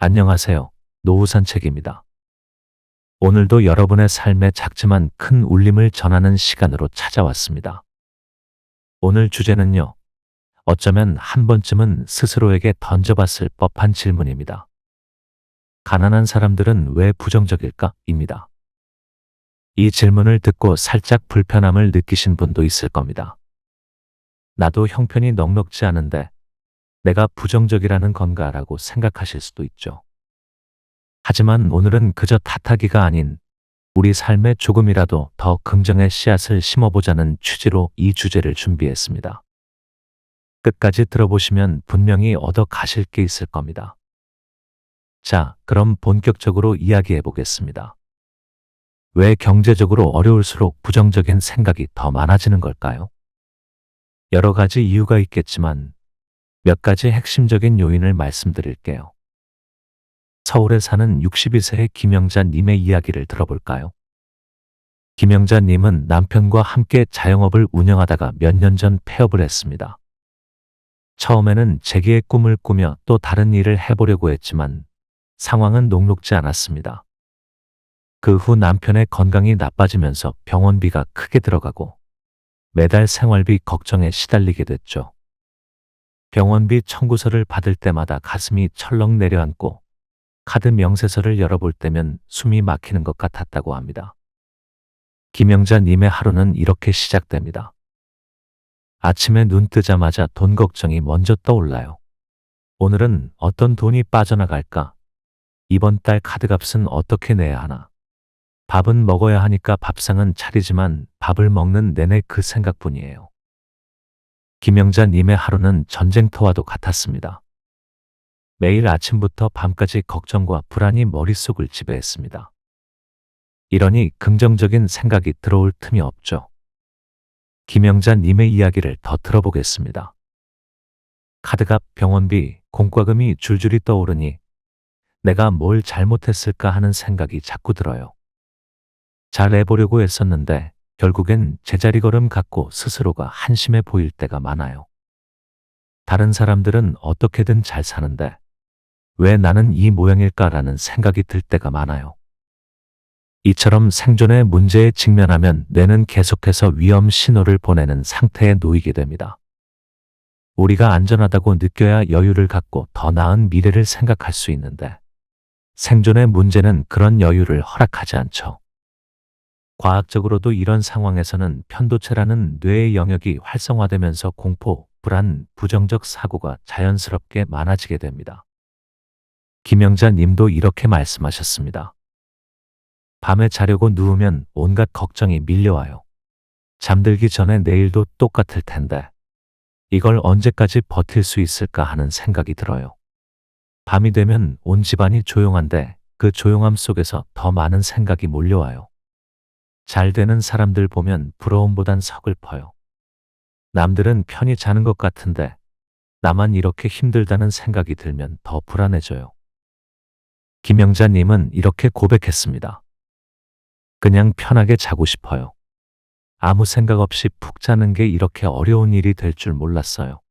안녕하세요. 노후산책입니다. 오늘도 여러분의 삶에 작지만 큰 울림을 전하는 시간으로 찾아왔습니다. 오늘 주제는요. 어쩌면 한 번쯤은 스스로에게 던져봤을 법한 질문입니다. 가난한 사람들은 왜 부정적일까? 입니다. 이 질문을 듣고 살짝 불편함을 느끼신 분도 있을 겁니다. 나도 형편이 넉넉지 않은데 내가 부정적이라는 건가 라고 생각하실 수도 있죠. 하지만 오늘은 그저 탓하기가 아닌 우리 삶에 조금이라도 더 긍정의 씨앗을 심어보자는 취지로 이 주제를 준비했습니다. 끝까지 들어보시면 분명히 얻어 가실 게 있을 겁니다. 자, 그럼 본격적으로 이야기해 보겠습니다. 왜 경제적으로 어려울수록 부정적인 생각이 더 많아지는 걸까요? 여러 가지 이유가 있겠지만 몇 가지 핵심적인 요인을 말씀드릴게요. 서울에 사는 62세의 김영자 님의 이야기를 들어볼까요? 김영자 님은 남편과 함께 자영업을 운영하다가 몇 년 전 폐업을 했습니다. 처음에는 재기의 꿈을 꾸며 또 다른 일을 해보려고 했지만 상황은 녹록지 않았습니다. 그 후 남편의 건강이 나빠지면서 병원비가 크게 들어가고 매달 생활비 걱정에 시달리게 됐죠. 병원비 청구서를 받을 때마다 가슴이 철렁 내려앉고 카드 명세서를 열어볼 때면 숨이 막히는 것 같았다고 합니다. 김영자 님의 하루는 이렇게 시작됩니다. 아침에 눈 뜨자마자 돈 걱정이 먼저 떠올라요. 오늘은 어떤 돈이 빠져나갈까? 이번 달 카드값은 어떻게 내야 하나? 밥은 먹어야 하니까 밥상은 차리지만 밥을 먹는 내내 그 생각뿐이에요. 김영자 님의 하루는 전쟁터와도 같았습니다. 매일 아침부터 밤까지 걱정과 불안이 머릿속을 지배했습니다. 이러니 긍정적인 생각이 들어올 틈이 없죠. 김영자 님의 이야기를 더 들어보겠습니다. 카드값, 병원비, 공과금이 줄줄이 떠오르니 내가 뭘 잘못했을까 하는 생각이 자꾸 들어요. 잘 해보려고 했었는데 결국엔 제자리 걸음 같고 스스로가 한심해 보일 때가 많아요. 다른 사람들은 어떻게든 잘 사는데 왜 나는 이 모양일까라는 생각이 들 때가 많아요. 이처럼 생존의 문제에 직면하면 뇌는 계속해서 위험 신호를 보내는 상태에 놓이게 됩니다. 우리가 안전하다고 느껴야 여유를 갖고 더 나은 미래를 생각할 수 있는데 생존의 문제는 그런 여유를 허락하지 않죠. 과학적으로도 이런 상황에서는 편도체라는 뇌의 영역이 활성화되면서 공포, 불안, 부정적 사고가 자연스럽게 많아지게 됩니다. 김영자 님도 이렇게 말씀하셨습니다. 밤에 자려고 누우면 온갖 걱정이 밀려와요. 잠들기 전에 내일도 똑같을 텐데 이걸 언제까지 버틸 수 있을까 하는 생각이 들어요. 밤이 되면 온 집안이 조용한데 그 조용함 속에서 더 많은 생각이 몰려와요. 잘 되는 사람들 보면 부러움보단 서글퍼요. 남들은 편히 자는 것 같은데 나만 이렇게 힘들다는 생각이 들면 더 불안해져요. 김영자 님은 이렇게 고백했습니다. 그냥 편하게 자고 싶어요. 아무 생각 없이 푹 자는 게 이렇게 어려운 일이 될 줄 몰랐어요.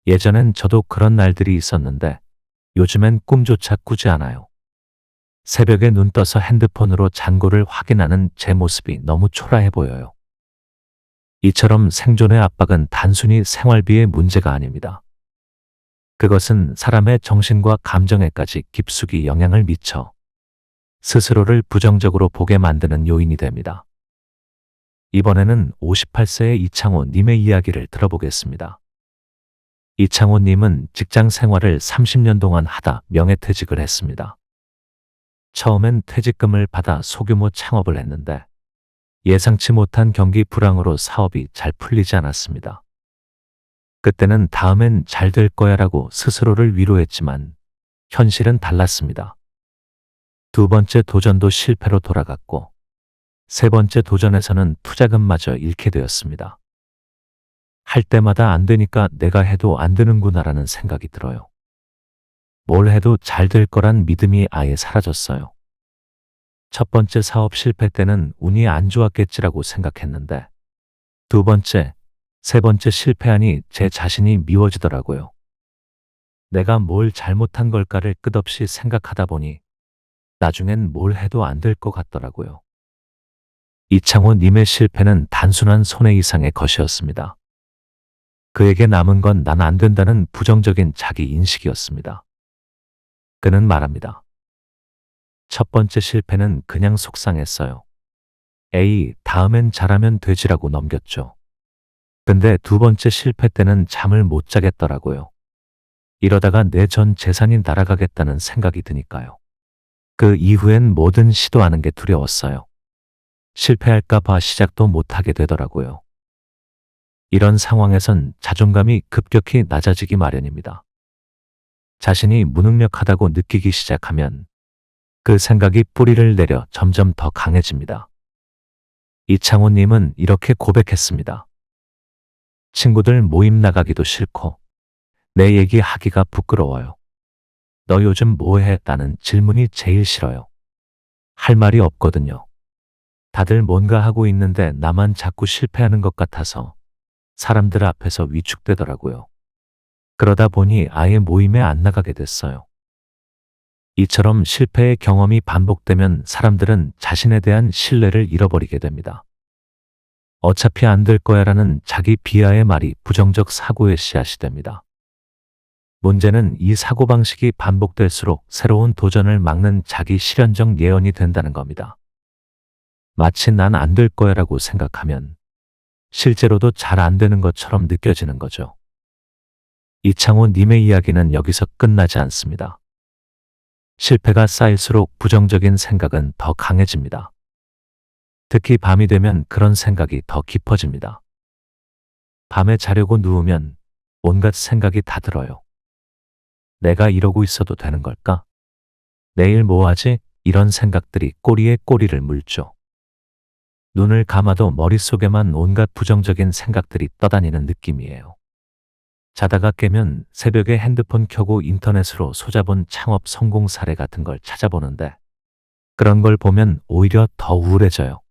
예전엔 저도 그런 날들이 있었는데 요즘엔 꿈조차 꾸지 않아요. 새벽에 눈 떠서 핸드폰으로 잔고를 확인하는 제 모습이 너무 초라해 보여요. 이처럼 생존의 압박은 단순히 생활비의 문제가 아닙니다. 그것은 사람의 정신과 감정에까지 깊숙이 영향을 미쳐 스스로를 부정적으로 보게 만드는 요인이 됩니다. 이번에는 58세의 이창호 님의 이야기를 들어보겠습니다. 이창호 님은 직장 생활을 30년 동안 하다 명예퇴직을 했습니다. 처음엔 퇴직금을 받아 소규모 창업을 했는데 예상치 못한 경기 불황으로 사업이 잘 풀리지 않았습니다. 그때는 다음엔 잘 될 거야 라고 스스로를 위로했지만 현실은 달랐습니다. 두 번째 도전도 실패로 돌아갔고 세 번째 도전에서는 투자금마저 잃게 되었습니다. 할 때마다 안 되니까 내가 해도 안 되는구나라는 생각이 들어요. 뭘 해도 잘 될 거란 믿음이 아예 사라졌어요. 첫 번째 사업 실패 때는 운이 안 좋았겠지라고 생각했는데 두 번째, 세 번째 실패하니 제 자신이 미워지더라고요. 내가 뭘 잘못한 걸까를 끝없이 생각하다 보니 나중엔 뭘 해도 안 될 것 같더라고요. 이창호 님의 실패는 단순한 손해 이상의 것이었습니다. 그에게 남은 건 난 안 된다는 부정적인 자기 인식이었습니다. 그는 말합니다. 첫 번째 실패는 그냥 속상했어요. 에이, 다음엔 잘하면 되지라고 넘겼죠. 근데 두 번째 실패 때는 잠을 못 자겠더라고요. 이러다가 내 전 재산이 날아가겠다는 생각이 드니까요. 그 이후엔 뭐든 시도하는 게 두려웠어요. 실패할까 봐 시작도 못하게 되더라고요. 이런 상황에선 자존감이 급격히 낮아지기 마련입니다. 자신이 무능력하다고 느끼기 시작하면 그 생각이 뿌리를 내려 점점 더 강해집니다. 이창호 님은 이렇게 고백했습니다. 친구들 모임 나가기도 싫고 내 얘기 하기가 부끄러워요. 너 요즘 뭐해? 라는 질문이 제일 싫어요. 할 말이 없거든요. 다들 뭔가 하고 있는데 나만 자꾸 실패하는 것 같아서 사람들 앞에서 위축되더라고요. 그러다 보니 아예 모임에 안 나가게 됐어요. 이처럼 실패의 경험이 반복되면 사람들은 자신에 대한 신뢰를 잃어버리게 됩니다. 어차피 안 될 거야 라는 자기 비하의 말이 부정적 사고의 씨앗이 됩니다. 문제는 이 사고방식이 반복될수록 새로운 도전을 막는 자기 실현적 예언이 된다는 겁니다. 마치 난 안 될 거야 라고 생각하면 실제로도 잘 안 되는 것처럼 느껴지는 거죠. 이창호 님의 이야기는 여기서 끝나지 않습니다. 실패가 쌓일수록 부정적인 생각은 더 강해집니다. 특히 밤이 되면 그런 생각이 더 깊어집니다. 밤에 자려고 누우면 온갖 생각이 다 들어요. 내가 이러고 있어도 되는 걸까? 내일 뭐 하지? 이런 생각들이 꼬리에 꼬리를 물죠. 눈을 감아도 머릿속에만 온갖 부정적인 생각들이 떠다니는 느낌이에요. 자다가 깨면 새벽에 핸드폰 켜고 인터넷으로 소자본 창업 성공 사례 같은 걸 찾아보는데 그런 걸 보면 오히려 더 우울해져요.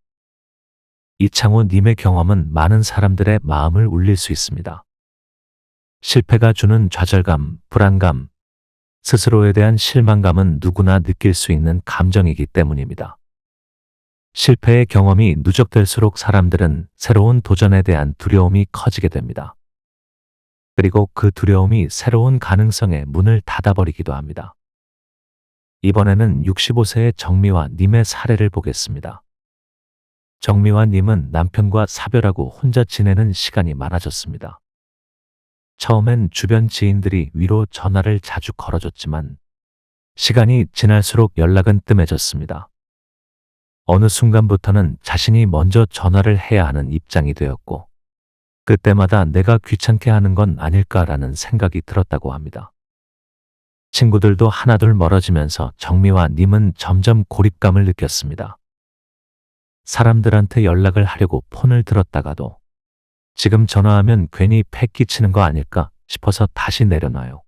이창호 님의 경험은 많은 사람들의 마음을 울릴 수 있습니다. 실패가 주는 좌절감, 불안감, 스스로에 대한 실망감은 누구나 느낄 수 있는 감정이기 때문입니다. 실패의 경험이 누적될수록 사람들은 새로운 도전에 대한 두려움이 커지게 됩니다. 그리고 그 두려움이 새로운 가능성의 문을 닫아버리기도 합니다. 이번에는 65세의 정미화 님의 사례를 보겠습니다. 정미화 님은 남편과 사별하고 혼자 지내는 시간이 많아졌습니다. 처음엔 주변 지인들이 위로 전화를 자주 걸어줬지만 시간이 지날수록 연락은 뜸해졌습니다. 어느 순간부터는 자신이 먼저 전화를 해야 하는 입장이 되었고 그때마다 내가 귀찮게 하는 건 아닐까라는 생각이 들었다고 합니다. 친구들도 하나둘 멀어지면서 정미화 님은 점점 고립감을 느꼈습니다. 사람들한테 연락을 하려고 폰을 들었다가도 지금 전화하면 괜히 패 끼치는 거 아닐까 싶어서 다시 내려놔요.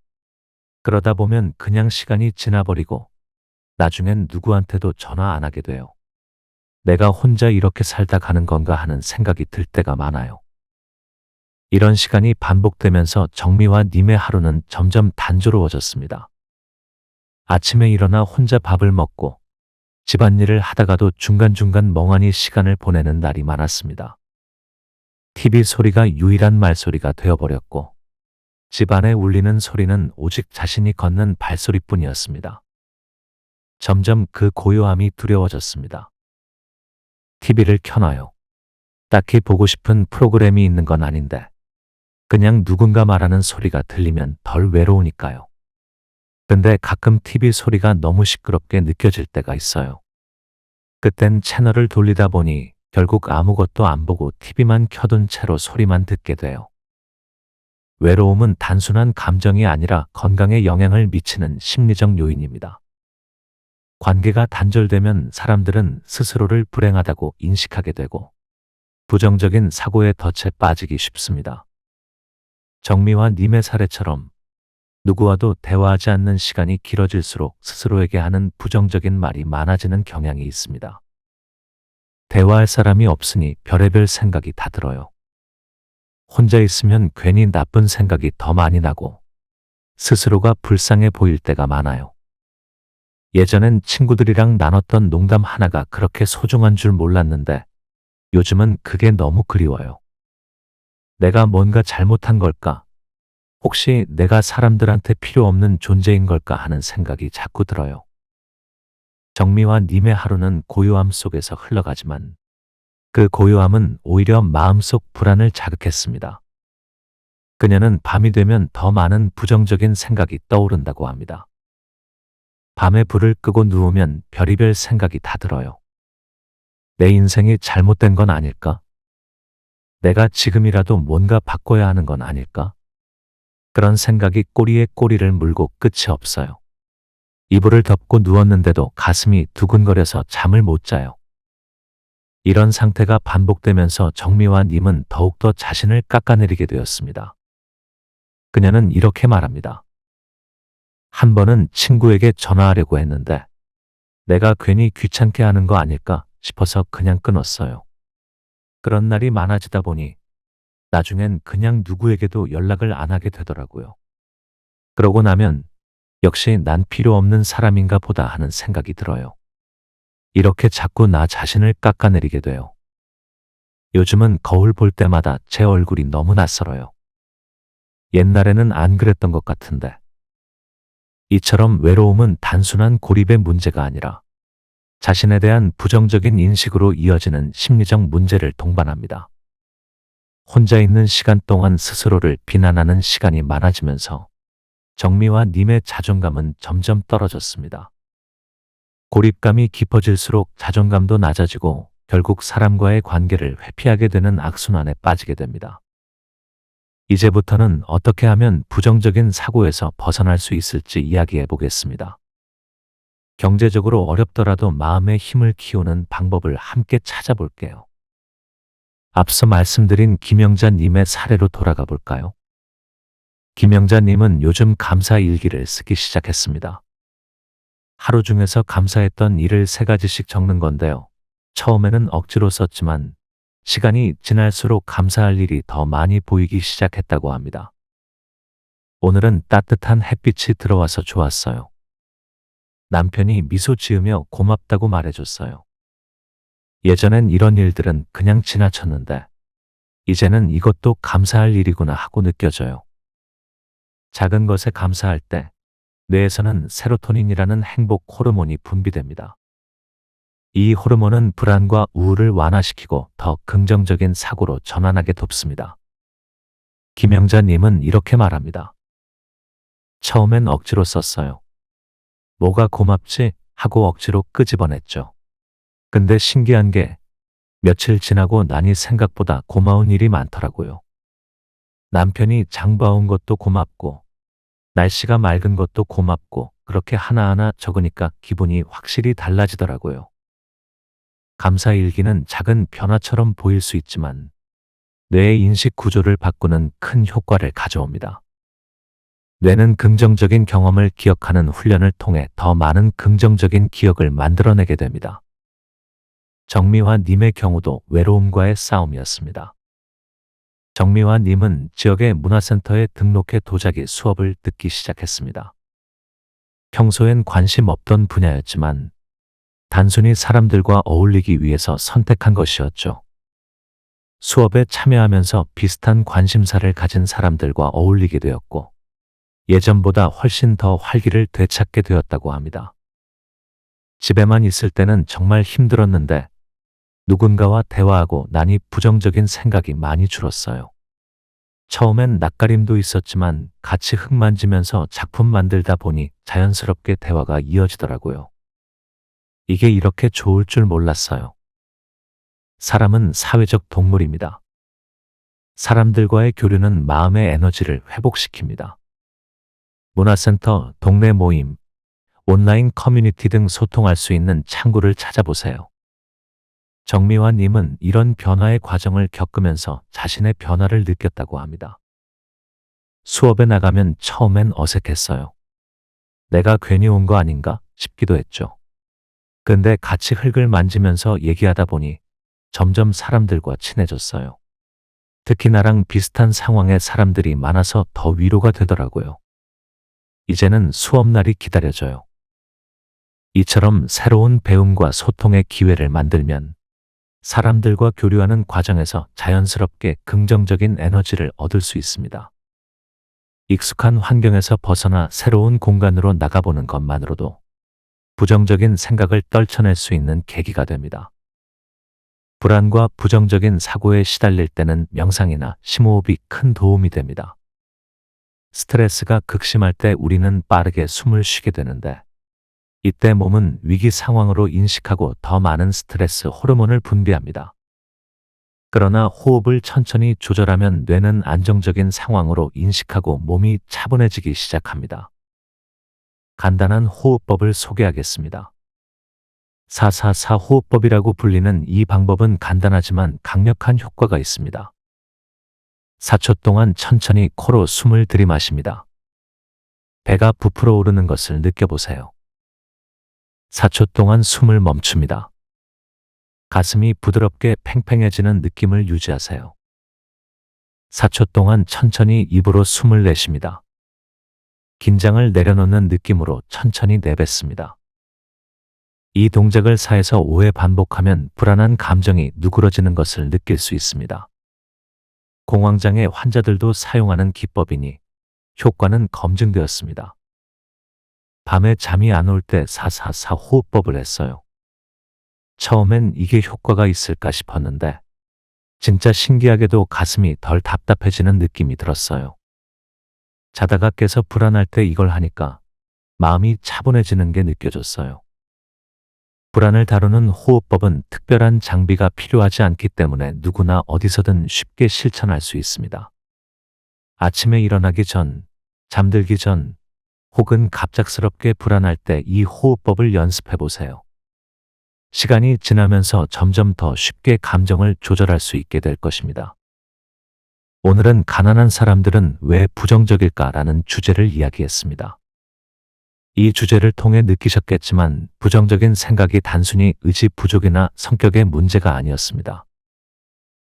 그러다 보면 그냥 시간이 지나버리고 나중엔 누구한테도 전화 안 하게 돼요. 내가 혼자 이렇게 살다 가는 건가 하는 생각이 들 때가 많아요. 이런 시간이 반복되면서 정미화 님의 하루는 점점 단조로워졌습니다. 아침에 일어나 혼자 밥을 먹고 집안일을 하다가도 중간중간 멍하니 시간을 보내는 날이 많았습니다. TV 소리가 유일한 말소리가 되어버렸고 집 안에 울리는 소리는 오직 자신이 걷는 발소리뿐이었습니다. 점점 그 고요함이 두려워졌습니다. TV를 켜놔요. 딱히 보고 싶은 프로그램이 있는 건 아닌데 그냥 누군가 말하는 소리가 들리면 덜 외로우니까요. 근데 가끔 TV 소리가 너무 시끄럽게 느껴질 때가 있어요. 그땐 채널을 돌리다 보니 결국 아무것도 안 보고 TV만 켜둔 채로 소리만 듣게 돼요. 외로움은 단순한 감정이 아니라 건강에 영향을 미치는 심리적 요인입니다. 관계가 단절되면 사람들은 스스로를 불행하다고 인식하게 되고 부정적인 사고의 덫에 빠지기 쉽습니다. 정미화 님의 사례처럼 누구와도 대화하지 않는 시간이 길어질수록 스스로에게 하는 부정적인 말이 많아지는 경향이 있습니다. 대화할 사람이 없으니 별의별 생각이 다 들어요. 혼자 있으면 괜히 나쁜 생각이 더 많이 나고 스스로가 불쌍해 보일 때가 많아요. 예전엔 친구들이랑 나눴던 농담 하나가 그렇게 소중한 줄 몰랐는데 요즘은 그게 너무 그리워요. 내가 뭔가 잘못한 걸까? 혹시 내가 사람들한테 필요 없는 존재인 걸까 하는 생각이 자꾸 들어요. 정미와 님의 하루는 고요함 속에서 흘러가지만 그 고요함은 오히려 마음속 불안을 자극했습니다. 그녀는 밤이 되면 더 많은 부정적인 생각이 떠오른다고 합니다. 밤에 불을 끄고 누우면 별의별 생각이 다 들어요. 내 인생이 잘못된 건 아닐까? 내가 지금이라도 뭔가 바꿔야 하는 건 아닐까? 그런 생각이 꼬리에 꼬리를 물고 끝이 없어요. 이불을 덮고 누웠는데도 가슴이 두근거려서 잠을 못 자요. 이런 상태가 반복되면서 정미와 님은 더욱더 자신을 깎아내리게 되었습니다. 그녀는 이렇게 말합니다. 한 번은 친구에게 전화하려고 했는데 내가 괜히 귀찮게 하는 거 아닐까 싶어서 그냥 끊었어요. 그런 날이 많아지다 보니 나중엔 그냥 누구에게도 연락을 안 하게 되더라고요. 그러고 나면 역시 난 필요 없는 사람인가 보다 하는 생각이 들어요. 이렇게 자꾸 나 자신을 깎아내리게 돼요. 요즘은 거울 볼 때마다 제 얼굴이 너무 낯설어요. 옛날에는 안 그랬던 것 같은데. 이처럼 외로움은 단순한 고립의 문제가 아니라 자신에 대한 부정적인 인식으로 이어지는 심리적 문제를 동반합니다. 혼자 있는 시간 동안 스스로를 비난하는 시간이 많아지면서 정미와 님의 자존감은 점점 떨어졌습니다. 고립감이 깊어질수록 자존감도 낮아지고 결국 사람과의 관계를 회피하게 되는 악순환에 빠지게 됩니다. 이제부터는 어떻게 하면 부정적인 사고에서 벗어날 수 있을지 이야기해 보겠습니다. 경제적으로 어렵더라도 마음의 힘을 키우는 방법을 함께 찾아볼게요. 앞서 말씀드린 김영자님의 사례로 돌아가 볼까요? 김영자님은 요즘 감사 일기를 쓰기 시작했습니다. 하루 중에서 감사했던 일을 3가지씩 적는 건데요. 처음에는 억지로 썼지만 시간이 지날수록 감사할 일이 더 많이 보이기 시작했다고 합니다. 오늘은 따뜻한 햇빛이 들어와서 좋았어요. 남편이 미소 지으며 고맙다고 말해줬어요. 예전엔 이런 일들은 그냥 지나쳤는데 이제는 이것도 감사할 일이구나 하고 느껴져요. 작은 것에 감사할 때 뇌에서는 세로토닌이라는 행복 호르몬이 분비됩니다. 이 호르몬은 불안과 우울을 완화시키고 더 긍정적인 사고로 전환하게 돕습니다. 김영자님은 이렇게 말합니다. 처음엔 억지로 썼어요. 뭐가 고맙지 하고 억지로 끄집어냈죠. 근데 신기한 게 며칠 지나고 나니 생각보다 고마운 일이 많더라고요. 남편이 장 봐온 것도 고맙고 날씨가 맑은 것도 고맙고 그렇게 하나하나 적으니까 기분이 확실히 달라지더라고요. 감사 일기는 작은 변화처럼 보일 수 있지만 뇌의 인식 구조를 바꾸는 큰 효과를 가져옵니다. 뇌는 긍정적인 경험을 기억하는 훈련을 통해 더 많은 긍정적인 기억을 만들어내게 됩니다. 정미화 님의 경우도 외로움과의 싸움이었습니다. 정미화 님은 지역의 문화센터에 등록해 도자기 수업을 듣기 시작했습니다. 평소엔 관심 없던 분야였지만 단순히 사람들과 어울리기 위해서 선택한 것이었죠. 수업에 참여하면서 비슷한 관심사를 가진 사람들과 어울리게 되었고 예전보다 훨씬 더 활기를 되찾게 되었다고 합니다. 집에만 있을 때는 정말 힘들었는데 누군가와 대화하고 나니 부정적인 생각이 많이 줄었어요. 처음엔 낯가림도 있었지만 같이 흙 만지면서 작품 만들다 보니 자연스럽게 대화가 이어지더라고요. 이게 이렇게 좋을 줄 몰랐어요. 사람은 사회적 동물입니다. 사람들과의 교류는 마음의 에너지를 회복시킵니다. 문화센터, 동네 모임, 온라인 커뮤니티 등 소통할 수 있는 창구를 찾아보세요. 정미화 님은 이런 변화의 과정을 겪으면서 자신의 변화를 느꼈다고 합니다. 수업에 나가면 처음엔 어색했어요. 내가 괜히 온 거 아닌가 싶기도 했죠. 근데 같이 흙을 만지면서 얘기하다 보니 점점 사람들과 친해졌어요. 특히 나랑 비슷한 상황의 사람들이 많아서 더 위로가 되더라고요. 이제는 수업날이 기다려져요. 이처럼 새로운 배움과 소통의 기회를 만들면 사람들과 교류하는 과정에서 자연스럽게 긍정적인 에너지를 얻을 수 있습니다. 익숙한 환경에서 벗어나 새로운 공간으로 나가보는 것만으로도 부정적인 생각을 떨쳐낼 수 있는 계기가 됩니다. 불안과 부정적인 사고에 시달릴 때는 명상이나 심호흡이 큰 도움이 됩니다. 스트레스가 극심할 때 우리는 빠르게 숨을 쉬게 되는데, 이때 몸은 위기 상황으로 인식하고 더 많은 스트레스 호르몬을 분비합니다. 그러나 호흡을 천천히 조절하면 뇌는 안정적인 상황으로 인식하고 몸이 차분해지기 시작합니다. 간단한 호흡법을 소개하겠습니다. 444 호흡법이라고 불리는 이 방법은 간단하지만 강력한 효과가 있습니다. 4초 동안 천천히 코로 숨을 들이마십니다. 배가 부풀어 오르는 것을 느껴보세요. 4초 동안 숨을 멈춥니다. 가슴이 부드럽게 팽팽해지는 느낌을 유지하세요. 4초 동안 천천히 입으로 숨을 내쉽니다. 긴장을 내려놓는 느낌으로 천천히 내뱉습니다. 이 동작을 4에서 5회 반복하면 불안한 감정이 누그러지는 것을 느낄 수 있습니다. 공황장애 환자들도 사용하는 기법이니 효과는 검증되었습니다. 밤에 잠이 안 올 때 444 호흡법을 했어요. 처음엔 이게 효과가 있을까 싶었는데 진짜 신기하게도 가슴이 덜 답답해지는 느낌이 들었어요. 자다가 깨서 불안할 때 이걸 하니까 마음이 차분해지는 게 느껴졌어요. 불안을 다루는 호흡법은 특별한 장비가 필요하지 않기 때문에 누구나 어디서든 쉽게 실천할 수 있습니다. 아침에 일어나기 전, 잠들기 전, 혹은 갑작스럽게 불안할 때 이 호흡법을 연습해 보세요. 시간이 지나면서 점점 더 쉽게 감정을 조절할 수 있게 될 것입니다. 오늘은 가난한 사람들은 왜 부정적일까라는 주제를 이야기했습니다. 이 주제를 통해 느끼셨겠지만 부정적인 생각이 단순히 의지 부족이나 성격의 문제가 아니었습니다.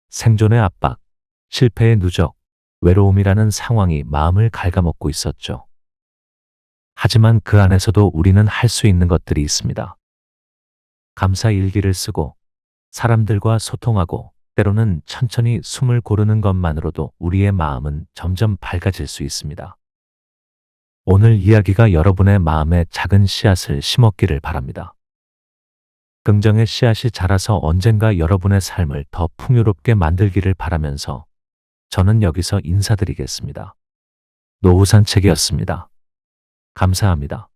생존의 압박, 실패의 누적, 외로움이라는 상황이 마음을 갉아먹고 있었죠. 하지만 그 안에서도 우리는 할 수 있는 것들이 있습니다. 감사 일기를 쓰고 사람들과 소통하고 때로는 천천히 숨을 고르는 것만으로도 우리의 마음은 점점 밝아질 수 있습니다. 오늘 이야기가 여러분의 마음에 작은 씨앗을 심었기를 바랍니다. 긍정의 씨앗이 자라서 언젠가 여러분의 삶을 더 풍요롭게 만들기를 바라면서 저는 여기서 인사드리겠습니다. 노후산책이었습니다. 감사합니다.